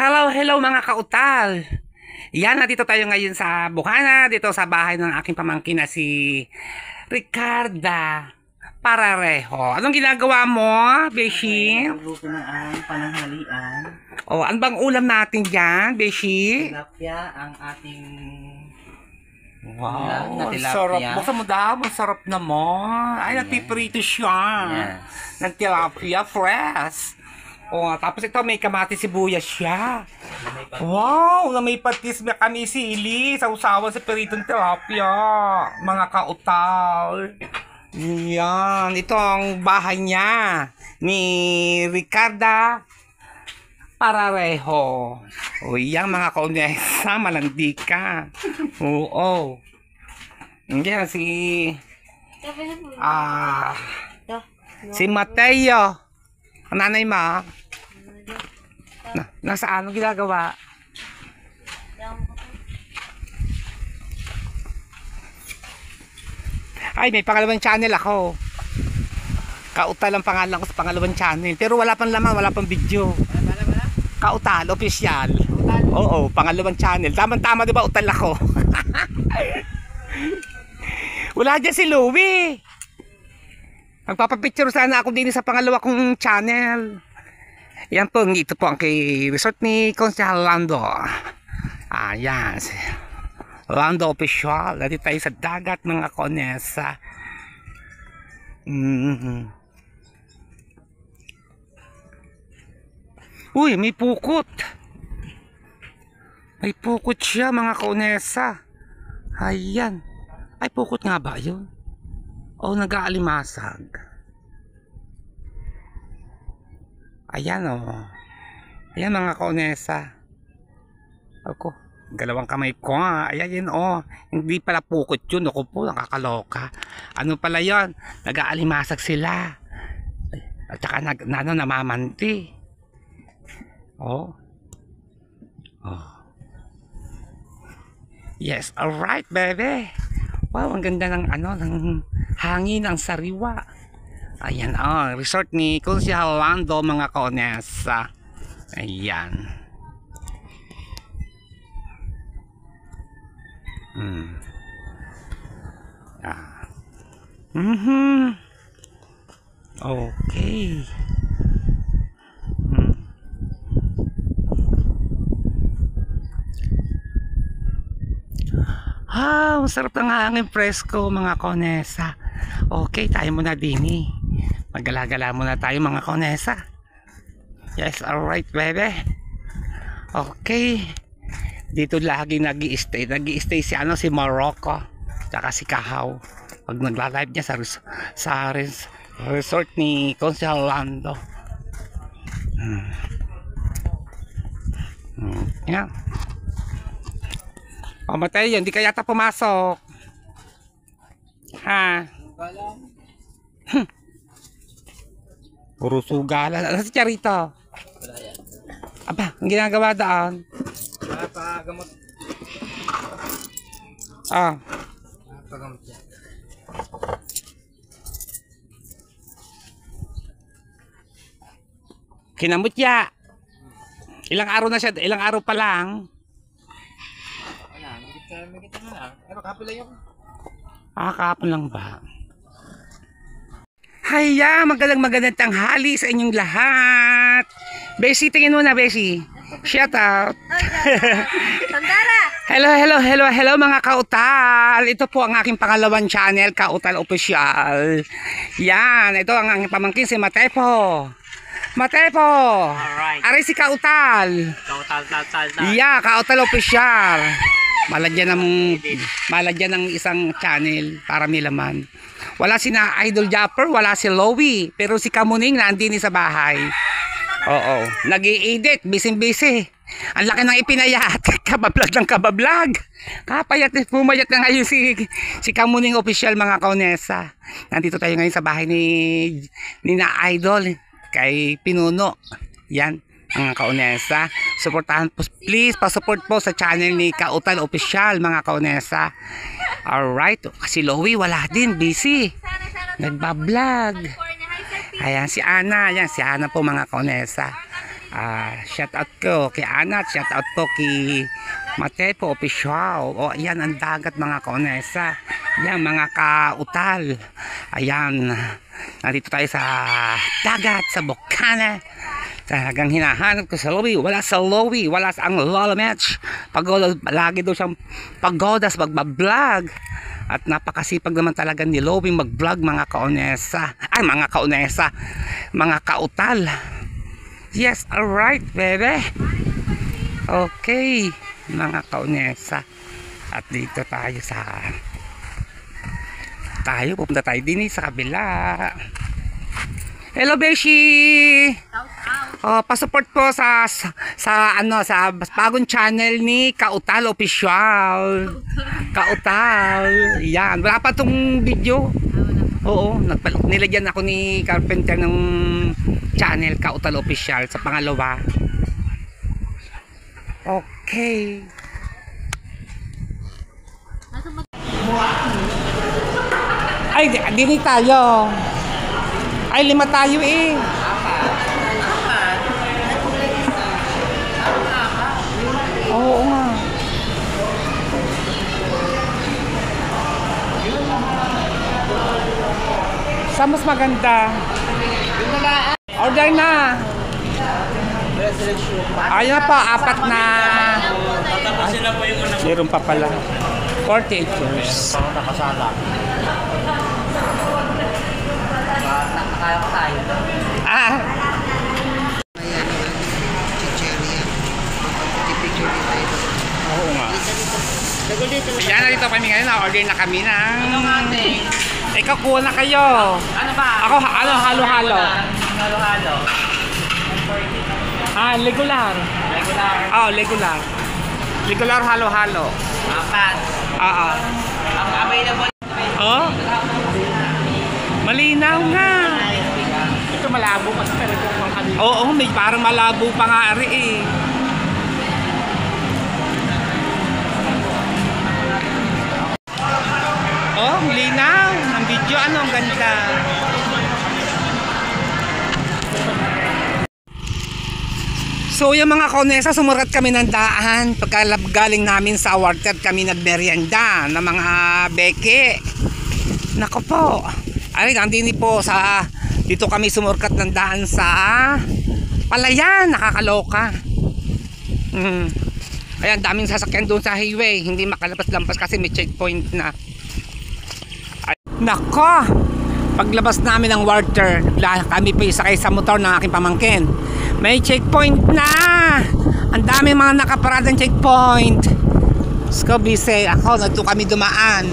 Hello, hello mga kautal. Yan, nandito tayo ngayon sa Bukana, dito sa bahay ng aking pamangkin na si Ricarda Pararejo. Anong ginagawa mo, Beshi? Nagluto ng ang pananghalian. Oh, ano bang ulam natin dyan, Beshi? Tilapia ang ating Wow, ulam na tilapia. sarap. Buksan mo daw, masarap naman. Ay, nagpiprito siya. Yes. Ng tilapia, fresh. Oh, tapos ito may kamatis sibuyas siya. Wow, na may patis, may kami sili, sausawan sa peritong tilapia. Mga kautal. Yan, ito ang bahay niya ni Ricarda Pararejo. O yan mga kaunesa, malandi ka. Oo. Yan si Mateo. Ang nanay mo. Nasa ano ginagawa? Ay, may pangalawang channel ako. Kautal ang pangalan ko sa pangalawang channel. Pero wala pang laman, wala pang video. Kautal, official. Oo, pangalawang channel. Tama-tama, di ba? Utal ako. Wala dyan si Louie. Magpapapicture sana ako din sa pangalawa kong channel. Yan po, ito po ang kay resort ni Consehal Lando. Ayan. Lando Official. Dito tayo sa dagat mga konesa. Uy, may pukot. May pukot siya mga konesa. Ayan. Ay, pukot nga ba yun? O nag-aalimasag. Ayan o. Ayan mga kaunesa. Ako, galawang kamay ko nga. Ayan yun o. Hindi pala pukot yun. Ako po, nakakaloka. Ano pala yun? Nag-aalimasag sila. At saka namamanti. Oh. Oh. Yes, alright baby. Wow, ang ganda ng ng hangin, ang sariwa. Ayan, resort ni Consehal Lando mga kaonesa. Ayan. Okay. Masarap ng hangin presko mga konesa. Okay, tayo muna din Magala-gala muna tayo mga konesa. Yes, alright baby. Okay. Dito lagi nag-i-stay. Nag-i-stay si Morocco. Tsaka si Kahaw. Pag nagla-live niya sa resort ni Consehal Lando. Yan. Matay yun, di ka yata pumasok. Ha? Puro sugalan. Ano si Charito? Aba, ang ginagawa daan? Pagamot. Pagamot yan. Kinamutya. Ilang araw na siya, ilang araw pa lang. Magkita na lang. Ano, kapil lang yun? Kahapon lang ba? Haya, magandang tanghali sa inyong lahat. Beshi, tingin mo na, Beshi. Shout out. Hello mga kautal. Ito po ang aking pangalawang channel, Kautal Official. Yan, ito ang aking pamangkin si Matepo. Alright. Ari si Kautal. Kautal. Yeah, Kautal Official. Malagyan ng isang channel para may laman. Wala si na Idol Japper, wala si Louie, pero si Kamuning nandini sa bahay. Oo, nag-i-edit, busy. Ang laki ng ipinayat, kabablag ng kabablag. Pumayat na ngayon si Kamuning Official mga kaunesa. Nandito tayo ngayon sa bahay ni na Idol kay Pinuno. Yan. Mga kaunesa, suportahan po, please pa-support po sa channel ni Kautal Official mga kaunesa. Alright, kasi Louie wala din, busy, nagbablog. Ayan si Ana po mga kaunesa. Shout out ko kay Anat, shout out po kay Matepo Official. O ayan ang dagat mga kaonesa. Yan mga kautal. Ayan. Nandito tayo sa dagat, sa Bocana. Talagang hinahanap ko sa Lowy. Wala sa Lowy. Wala sa ang Lola Match. Pagoda, lagi daw siyang pagodas magbablog. At napakasipag naman talaga ni Lowy mag-vlog mga kaonesa. Ay mga kaonesa. Mga kautal. Yes, alright baby. Okay. Mga kaonesa. At dito tayo pupunta tayo din sa kabila. Hello Beshi. Pa-support po sa bagong channel ni Kautal Official. Kautal. Yan, wala pa tong video. Oo, nilagyan ako ni Carpenter ng channel Kautal Official sa pangalawa. Okay. Ay, dini tayo. Ay, 5 tayo eh. Oo nga. Saan mas maganda? Order na. Ayun na pa, 4 na. Tatapusin na po yung unang Meron pa pala. 48 years. nakasala. Nakakaya ko tayo. Ah, oo nga. Yan, na dito kami ngayon. Na-order na kami ng... Ikaw, kuha na kayo. Ano ba? Ako, halo-halo. Halo-halo. Regular. Regular. Regular. Regular halo-halo. 4. Oo. Ang available. Oh? Malinaw nga. Ito malabo kasi pero ito ang kanina. Oo, may parang malabo pa nga ari eh. Oh, linaw. Ang video, ang ganda. So yung mga kaonesa, sumurat kami ng daan. Pagkalabgaling namin sa water kami nagmerienda ng mga beke. Nako po. Ay, nandini po sa... Dito kami sumurkat ng daan sa Palayan. Nakakaloka. Ayan, daming sasakyan doon sa highway. Hindi makalabas-lampas kasi may checkpoint na. Ay, nako! Paglabas namin ng water, kami pa isakay sa motor ng aking pamangkin. May checkpoint na! Ang dami mga nakaparadang checkpoint. Let's go, busy. Ako, nagto kami dumaan.